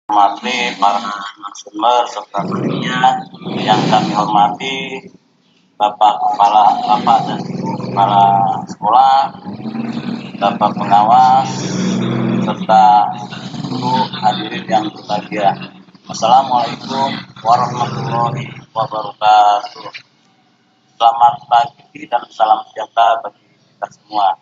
hormati para narasumber serta tentunya yang kami hormati Bapak dan Ibu Kepala Sekolah, Bapak Pengawas, serta seluruh hadirin yang berbahagia. Assalamualaikum warahmatullahi wabarakatuh. Selamat pagi dan salam sejahtera bagi kita semua.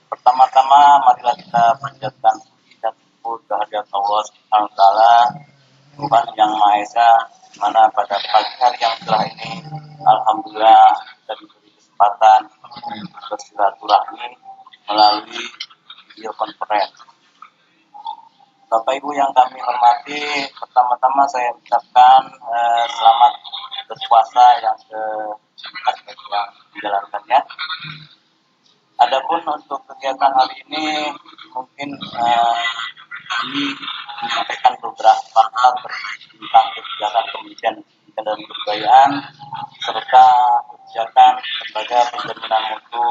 Pertama-tama marilah kita panjatkan puji dan syukur kehadirat Allah Subhanahu wa taala, Tuhan yang Maha Esa, mana pada pagi hari yang cerah ini alhamdulillah kita diberi kesempatan bersilaturahmi melalui video conference. Bapak Ibu yang kami hormati, pertama-tama saya ucapkan selamat berpuasa yang ke-4 yang menjalankannya. Adapun untuk kegiatan hari ini mungkin kami menyampaikan beberapa hal tentang kebijakan Kementerian Pendidikan dan Kebudayaan serta kebijakan lembaga penjaminan mutu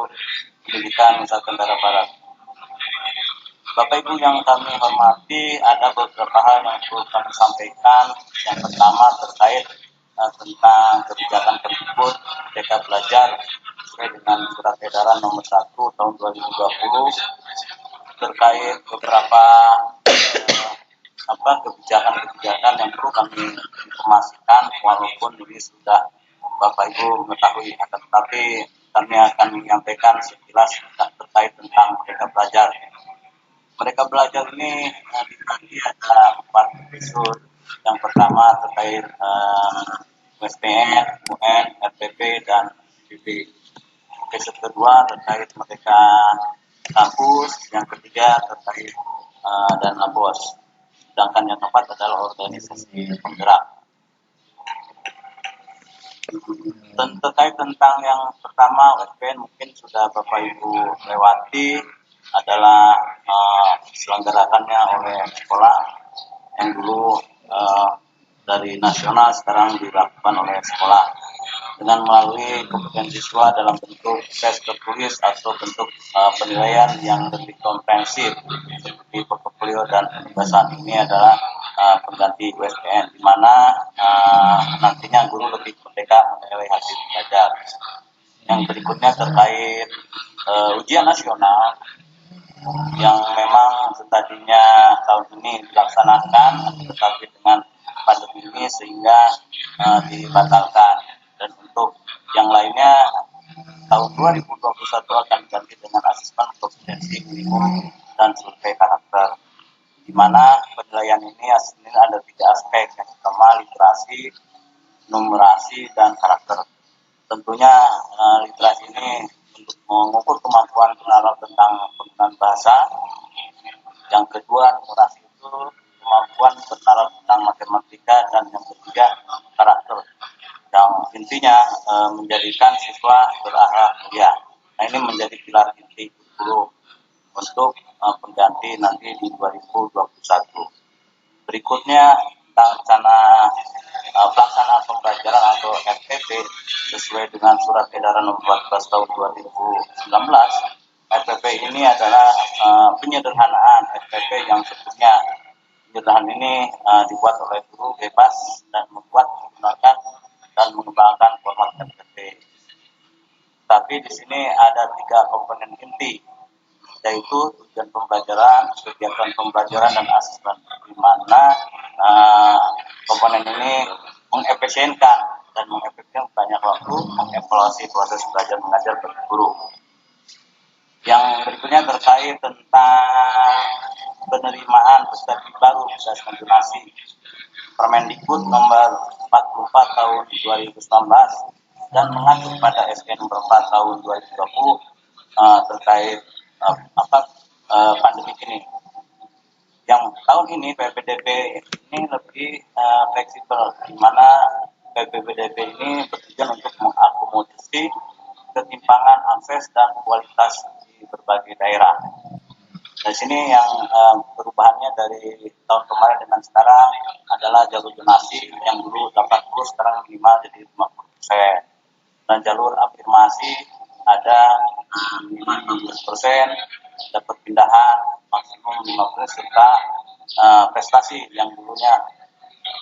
pendidikan Nusa Tenggara Barat. Bapak Ibu yang kami hormati, ada beberapa hal yang perlu kami sampaikan. Yang pertama terkait tentang kebijakan Kemdikbud Merdeka Belajar sesuai dengan Surat Edaran Nomor 1 Tahun 2020 terkait beberapa kebijakan yang perlu kami informasikan, walaupun ini sudah Bapak Ibu mengetahui, tetapi kami akan menyampaikan sekilas terkait tentang Merdeka Belajar. Merdeka Belajar ini dibagi ada 4 episode. Yang pertama terkait USPN, UN, RPP, dan PBB. Episode kedua terkait Merdeka Kampus, yang ketiga terkait dana BOS. Sedangkan yang keempat adalah organisasi penggerak. Terkait tentang yang pertama USPN mungkin sudah Bapak Ibu lewati, adalah diselenggarakannya oleh sekolah yang dulu dari nasional sekarang dilakukan oleh sekolah dengan melalui kompetensi siswa dalam bentuk tes tertulis atau bentuk penilaian yang lebih komprehensif seperti portofolio dan penugasan. Ini adalah pengganti USPN, di mana nantinya guru lebih merdeka menilai hasil belajar. Yang berikutnya terkait ujian nasional yang memang tadinya tahun ini dilaksanakan, tetapi dengan pandemi ini sehingga dibatalkan. Dan untuk yang lainnya tahun 2021 akan diganti dengan asesmen kompetensi minimum dan survei karakter, di mana penilaian ini ada 3 aspek. Yang pertama literasi, numerasi, dan karakter. Tentunya literasi ini untuk mengukur kemampuan penalar tentang penggunaan bahasa. Yang kedua, numerasi itu kemampuan penalar tentang matematika, dan yang ketiga karakter, yang intinya menjadikan siswa berakhlak mulia. Nah, ini menjadi pilar inti guru untuk pengganti nanti di 2021. Berikutnya tentang rencana pelaksanaan pembelajaran atau RPP sesuai dengan Surat Edaran Nomor 14 Tahun 2019. RPP ini adalah penyederhanaan RPP yang sebelumnya. Penyederhanaan ini dibuat oleh guru bebas dan membuat, menggunakan dan mengembangkan format RPP. Tapi di sini ada 3 komponen inti, yaitu tujuan pembelajaran, kegiatan pembelajaran, dan asesmen, di mana komponen ini mengefisienkan dan mengefektifkan banyak waktu mengevaluasi proses belajar mengajar bagi guru. Yang berikutnya terkait tentang penerimaan peserta baru asesmen donasi Permendikbud Nomor 44 Tahun 2019 dan mengacu pada SK Nomor 4 Tahun 2020 terkait pandemi ini. Yang tahun ini PPDB ini lebih fleksibel, di mana PPDB ini bertujuan untuk mengakomodasi ketimpangan akses dan kualitas di berbagai daerah. Di sini yang perubahannya dari tahun kemarin dengan sekarang adalah jalur donasi yang dulu 80 sekarang minimal jadi 50%, dan jalur afirmasi ada minimal 15%, dapat pindahan maksimum 50%, serta prestasi yang dulunya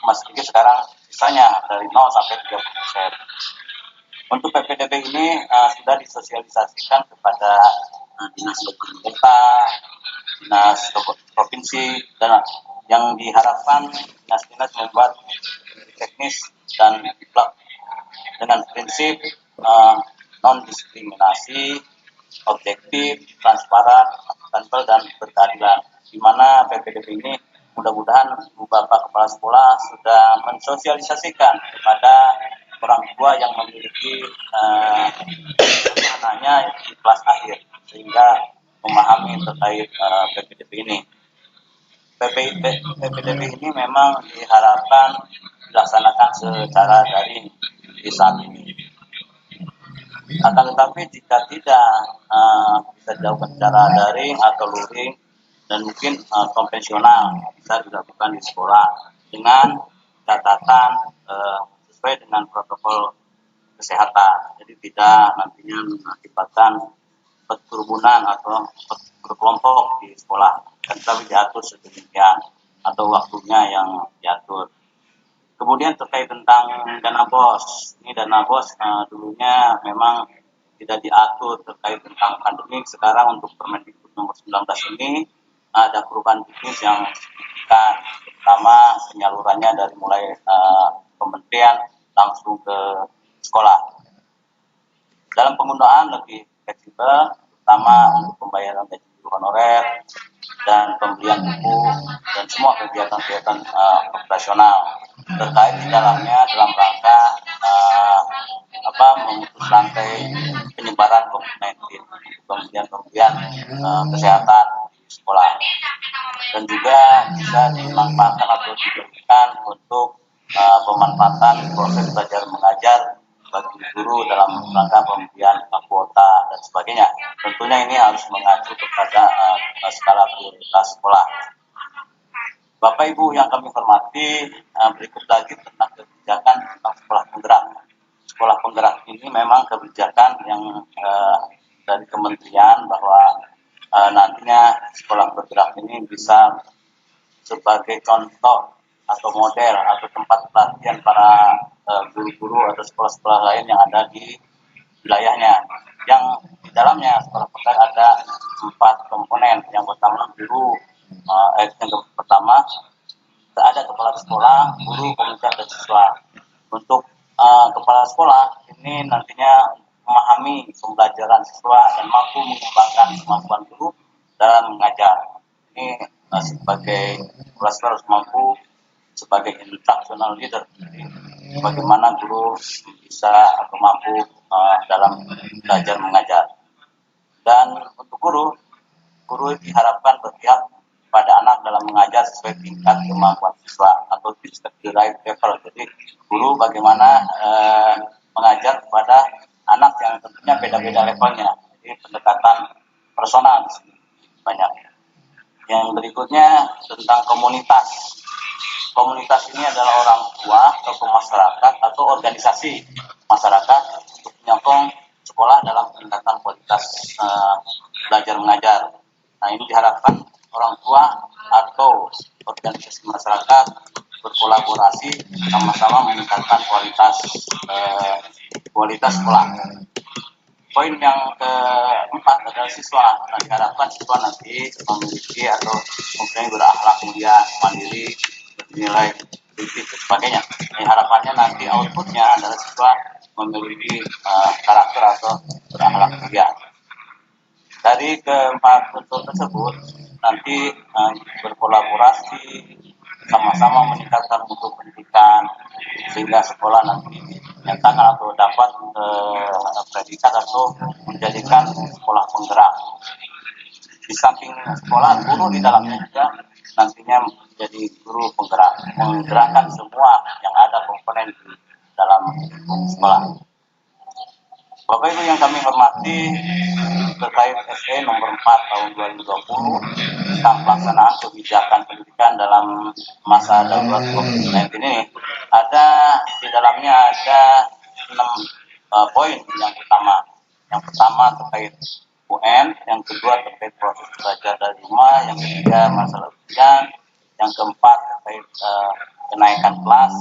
Mas Diki sekarang sisanya dari 0 sampai 30%. Untuk PPDB ini sudah disosialisasikan kepada dinas pemerintah, dinas provinsi, dan yang diharapkan dinas-dinas membuat teknis dan dengan prinsip non-diskriminasi, objektif, transparan, akuntabel, dan berkeadilan. Di mana PPDB ini mudah-mudahan Bapak Kepala Sekolah sudah mensosialisasikan kepada orang tua yang memiliki anaknya di kelas akhir sehingga memahami terkait PPDB ini. PPDB ini memang diharapkan dilaksanakan secara daring di saat ini. Akan tetapi jika tidak bisa dilakukan secara daring atau luring dan mungkin konvensional bisa dilakukan di sekolah dengan catatan sesuai dengan protokol kesehatan. Jadi tidak nantinya mengakibatkan kerumunan atau berkelompok di sekolah. Dan tapi diatur sedemikian atau waktunya yang diatur. Kemudian terkait tentang dana BOS, ini dana BOS dulunya memang tidak diatur terkait tentang pandemi. Sekarang untuk Permendikbud nomor 19 ini ada perubahan teknis yang signifikan, terutama penyalurannya dari mulai kementerian langsung ke sekolah. Dalam penggunaan lebih fleksibel, terutama untuk pembayaran gaji honorer dan pembelian buku dan semua kegiatan-kegiatan operasional terkait di dalamnya dalam rangka memutus rantai penyebaran COVID-19, kemudian kesehatan di sekolah, dan juga bisa dimanfaatkan atau diberikan untuk pemanfaatan proses belajar mengajar bagi guru dalam rangka pemberian kuota dan sebagainya. Tentunya ini harus mengacu kepada skala prioritas sekolah. Bapak Ibu yang kami hormati, berikut lagi tentang kebijakan tentang sekolah penggerak. Sekolah penggerak ini memang kebijakan yang dari kementerian bahwa nantinya sekolah bergerak ini bisa sebagai contoh atau model atau tempat pelatihan para guru-guru atau sekolah-sekolah lain yang ada di wilayahnya. Yang di dalamnya sekolah penggerak ada 4 komponen. Yang pertama guru, yang pertama ada kepala sekolah, guru, komunitas, dan siswa. Untuk kepala sekolah ini nantinya memahami pembelajaran siswa dan mampu mengembangkan kemampuan guru dalam mengajar. Ini sebagai kepala sekolah harus mampu sebagai instructional leader. Jadi, bagaimana guru bisa atau mampu dalam belajar mengajar. Dan untuk guru diharapkan berpihak pada anak dalam mengajar sesuai tingkat kemampuan siswa atau the right level. Jadi guru bagaimana mengajar kepada anak yang tentunya beda-beda levelnya. Jadi pendekatan personal di sini banyak. Yang berikutnya tentang komunitas. Komunitas ini adalah orang tua atau masyarakat atau organisasi masyarakat untuk menyokong sekolah dalam peningkatan kualitas belajar mengajar. Nah, ini diharapkan orang tua atau organisasi masyarakat berkolaborasi sama-sama meningkatkan kualitas sekolah. Poin yang keempat adalah siswa. Nah, diharapkan siswa nanti memiliki atau mempunyai berakhlak mulia, mandiri, bernilai kritis dan sebagainya. Harapannya nanti outputnya adalah siswa memiliki karakter atau berakhlak mulia. Dari keempat unsur tersebut nanti berkolaborasi sama-sama meningkatkan mutu pendidikan sehingga sekolah nanti menyatakan atau dapat predikat atau menjadikan sekolah penggerak. Di samping sekolah, guru di dalamnya juga nantinya menjadi guru penggerak, menggerakkan semua yang ada komponen di dalam sekolah. Bapak Ibu yang kami hormati, terkait SE nomor 4 tahun 2020 tentang pelaksanaan kebijakan pendidikan dalam masa darurat COVID-19 ini, di dalamnya ada 6 poin yang utama. Yang pertama terkait UN, yang kedua terkait proses belajar dari rumah, yang ketiga masalah ujian, yang keempat terkait kenaikan kelas,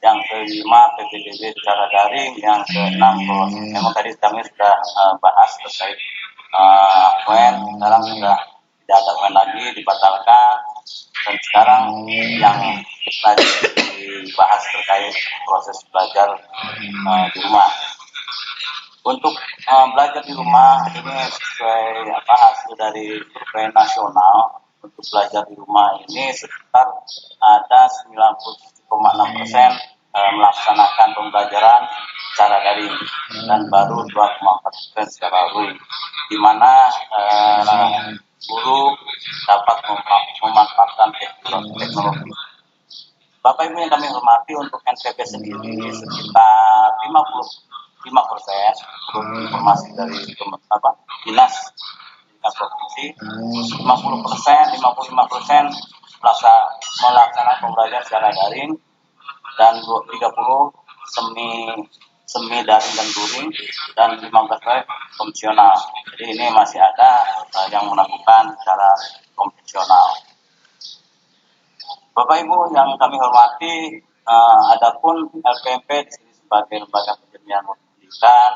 yang kelima PPDB secara daring, yang keenam memang tadi kami sudah bahas terkait sekarang sudah tidak ada lagi, dibatalkan, dan sekarang yang tadi dibahas terkait proses belajar di rumah. Untuk belajar di rumah ini sesuai hasil dari survei nasional, untuk belajar di rumah ini sekitar ada 97,6% melaksanakan pembelajaran secara daring dan baru 2,4% secara luring, di mana guru dapat memanfaatkan teknologi. Bapak Ibu yang kami hormati, untuk NPB sendiri sekitar 55% menurut informasi dari dinas provinsi, 55% melaksanakan pembelajaran secara daring dan 30 semi daring dan luring, dan 15% konvensional. Jadi ini masih ada yang melakukan secara konvensional. Bapak Ibu yang kami hormati, adapun LPMP di sini sebagai lembaga penjaminan pendidikan,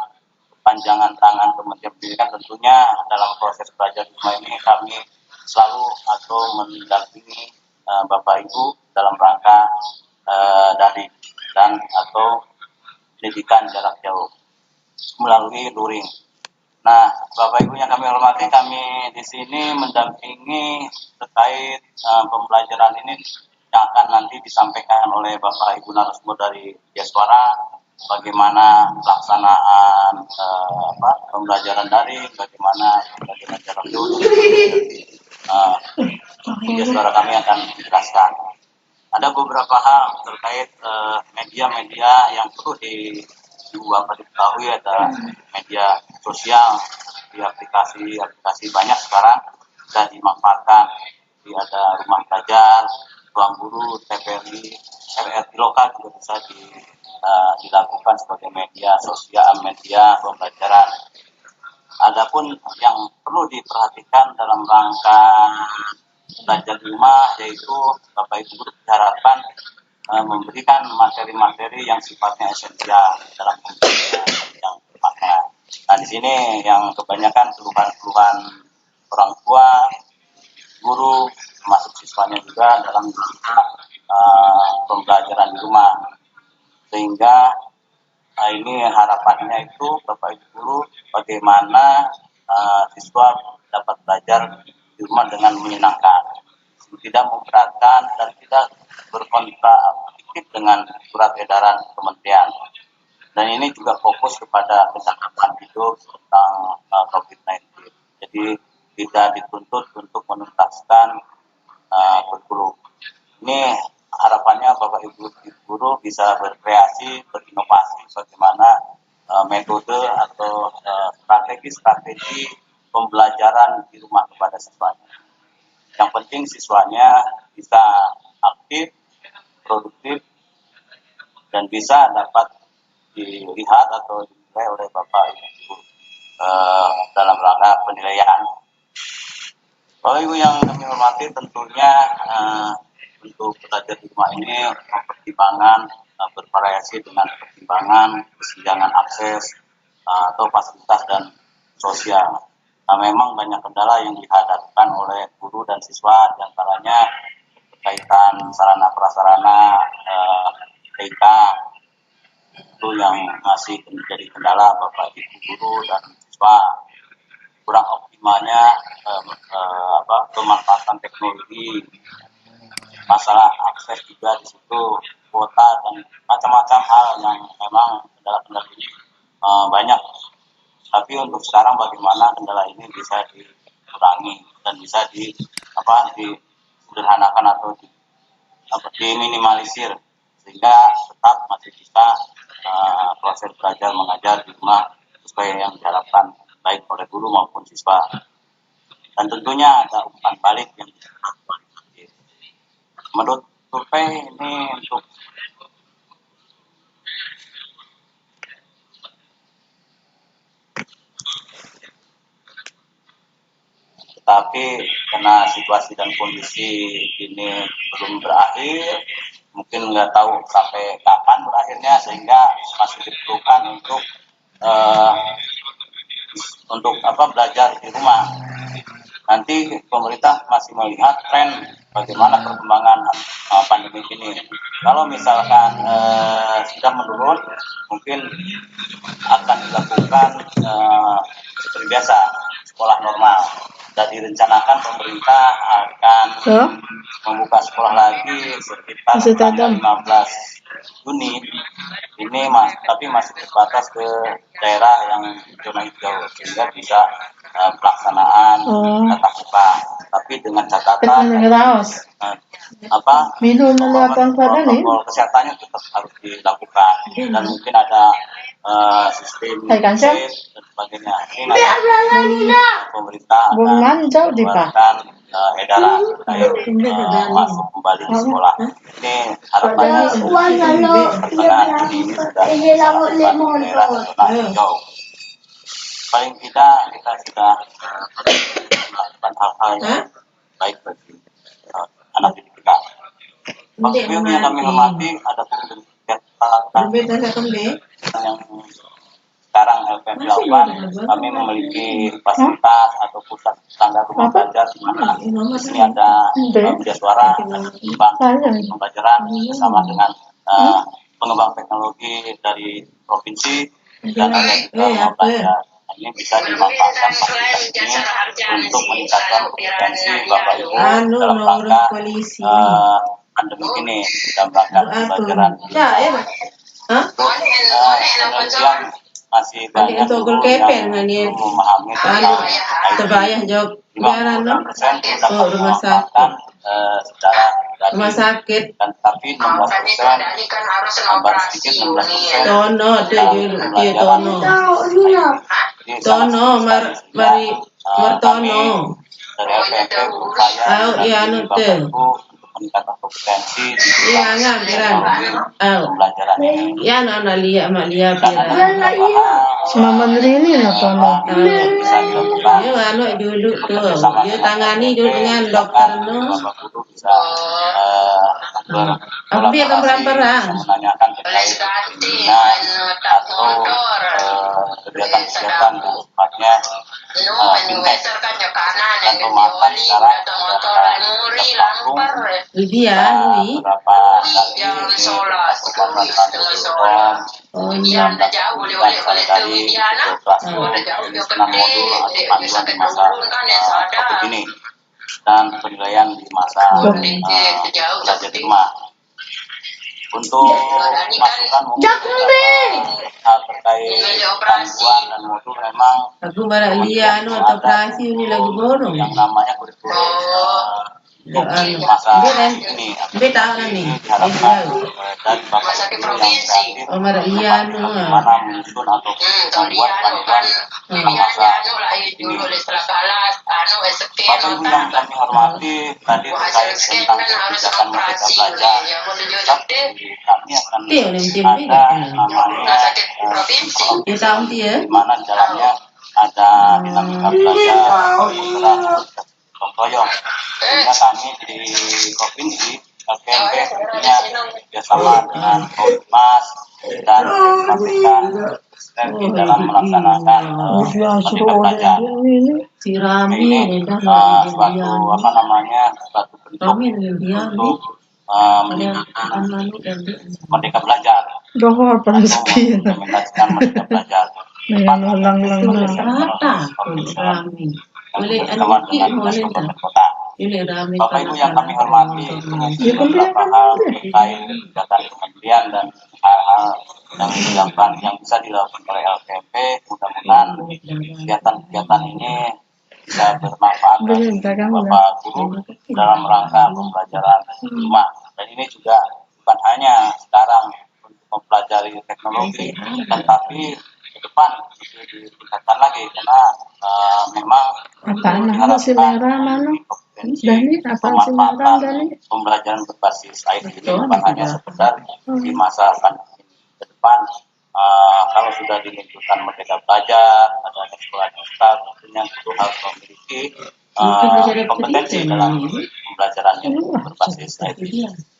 kepanjangan tangan Kementerian Pendidikan, tentunya dalam proses belajar di rumah ini kami selalu atau mendampingi Bapak Ibu dalam rangka daring dan atau pendidikan jarak jauh melalui luring. Nah, Bapak Ibu yang kami hormati, kami di sini mendampingi terkait pembelajaran ini yang akan nanti disampaikan oleh Bapak Ibu narasumber dari Yaswara, bagaimana pelaksanaan pembelajaran daring, bagaimana pembelajaran jarak jauh. Yaswara kami akan menjelaskan. Ada beberapa hal terkait media-media yang perlu diketahui, ada media sosial, di aplikasi banyak sekarang bisa dimanfaatkan. Jadi ada rumah belajar, ruang guru, TPRI, RRI lokal juga bisa dilakukan sebagai media sosial, media pembelajaran. Adapun yang perlu diperhatikan dalam rangka belajar di rumah, yaitu Bapak Ibu guru diharapkan memberikan materi-materi yang sifatnya esensial dalam pembelajaran yang bermakna. Nah, di sini yang kebanyakan keluhan-keluhan orang tua, guru, termasuk siswanya juga dalam pembelajaran di rumah. Sehingga ini harapannya itu Bapak Ibu guru, bagaimana siswa dapat belajar di rumah dengan menyenangkan, tidak memberatkan dan tidak berkontradiktif dengan surat edaran kementerian. Dan ini juga fokus kepada kesehatan hidup tentang COVID-19. Jadi tidak dituntut untuk menuntaskan kurikulum. Ini harapannya Bapak Ibu guru bisa berkreasi, berinovasi bagaimana metode atau strategi pembelajaran di rumah kepada siswanya. Yang penting siswanya bisa aktif, produktif, dan bisa dapat dilihat atau dinilai oleh Bapak Ibu dalam rangka penilaian. Bapak Ibu yang kami hormati, tentunya untuk belajar di rumah ini pertimbangan bervariasi dengan pertimbangan kesenjangan akses atau fasilitas dan sosial. Nah, memang banyak kendala yang dihadapkan oleh guru dan siswa, diantaranya berkaitan sarana prasarana TK, itu yang masih menjadi kendala Bapak Ibu guru dan siswa. Kurang optimalnya pemanfaatan teknologi, masalah akses juga di situ, kuota dan macam-macam hal yang memang kendala-kendala ini banyak. Tapi untuk sekarang bagaimana kendala ini bisa dikurangi dan bisa disederhanakan atau diminimalisir, sehingga tetap masih bisa proses belajar mengajar di rumah sesuai yang diharapkan baik oleh guru maupun siswa. Dan tentunya ada umpan balik yang kualitatif. Menurut survei ini untuk tetapi karena situasi dan kondisi ini belum berakhir, mungkin nggak tahu sampai kapan berakhirnya, sehingga masih diperlukan untuk belajar di rumah. Nanti pemerintah masih melihat tren bagaimana perkembangan pandemi ini. Kalau misalkan sudah menurun, mungkin akan dilakukan seperti biasa, sekolah normal. Dan direncanakan pemerintah akan membuka sekolah lagi sekitar tanggal 15 Juni ini, tapi masih terbatas ke daerah yang zona hijau, sehingga bisa pelaksanaan tatap muka. Tapi dengan catatan protokol kesehatannya tetap harus dilakukan, dan mungkin ada sistem chip dan sebagainya. Ini nanti pemerintah akan mengeluarkan edaran terkait masuk kembali di sekolah. Ini harapannya pertengahan Juni ini sudah dilakukan daerah zona hijau. Paling tidak kita sudah melakukan hal-hal yang baik bagi anak didik kita. Bapak Ibu yang kami hormati, ada pun yang sekarang LPM lakukan, kami memiliki fasilitas atau pusat standar rumah belajar di mana di sini ada media suara, pembelajaran bersama dengan pengembang teknologi dari provinsi, dan ada juga rumah belajar. Ini bisa dimanfaatkan fasilitas ini untuk meningkatkan kompetensi Bapak Ibu dalam rangka pandemi ini, dalam rangka pembelajaran. Kemudian masih banyak guru yang memahami tentang IT. 50% rumah sakit secara rumah sakit, dan tapi 16% tambah sedikit 16% tono mari martono dari LPP berupaya meningkatkan kompetensi di pembelajaran ini. Ya, nona lihat mak lihat Mama ini apa bisa dilakukan. Dia anu dulu tuh. Dia tangani dulu dengan dokter no. Bisa Dia akan perang. menanyakan terkait pembinaan atau kegiatan-kegiatan yang sifatnya fintech dan pemahaman sekarang Dia beberapa kali jauh kali kelas senam modul atau panduan di masa COVID ini, dan penilaian di masa belajar di rumah. Untuk masukan mungkin hal terkait panduan dan modul, memang aku barang dia anu atau operasi ini lagi borong yang namanya kurikulum masa ini diharapkan dan Bapak Ibu yang kreatif bagaimana menyusun atau membuat panduan masa ini. Bapak Ibu yang kami hormati, tadi terkait tentang kebijakan Merdeka Belajar, tapi kami akan ada namanya di mana dalamnya ada dinamika belajar Tokoyong, sehingga kami di provinsi LPMP tentunya bersama dengan Polmas dan KPK di dalam melaksanakan Merdeka Belajar. Ini suatu suatu bentuk untuk menunjukkan Merdeka Belajar atau mengimplementasikan Merdeka Belajar. Bersama dengan dinas kabupaten kota. Bapak Ibu yang kami hormati, beberapa hal terkait kegiatan kementerian dan hal-hal yang bisa dilakukan oleh LPMP, mudah-mudahan kegiatan-kegiatan ini bisa bermanfaat bagi Bapak Guru dalam rangka pembelajaran di rumah. Dan ini juga bukan hanya sekarang untuk mempelajari teknologi, tetapi ke depan ditingkatkan lagi, karena memang pemanfaatan pembelajaran berbasis IT ini bukan hanya sekedar di masa pandemi ke depan. Kalau sudah dimunculkan Merdeka Belajar, adanya sekolah digital, tentunya itu harus memiliki kompetensi dalam pembelajaran yang berbasis IT.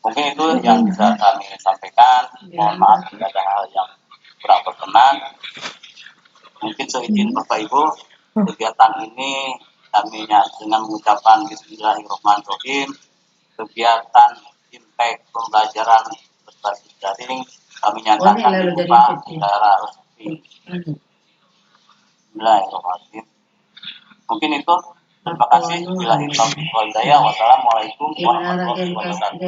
Mungkin itu yang bisa kami sampaikan. Mohon maaf jika ada hal yang kurang berkenan. Mungkin seizin Bapak Ibu, kegiatan ini kami dengan mengucapkan Bismillahirrahmanirrahim. Kegiatan impact pembelajaran berbasis daring kami nyatakan dibuka secara resmi. Bismillahirrahmanirrahim. Mungkin itu. Terima kasih. Wassalamualaikum warahmatullahi wabarakatuh.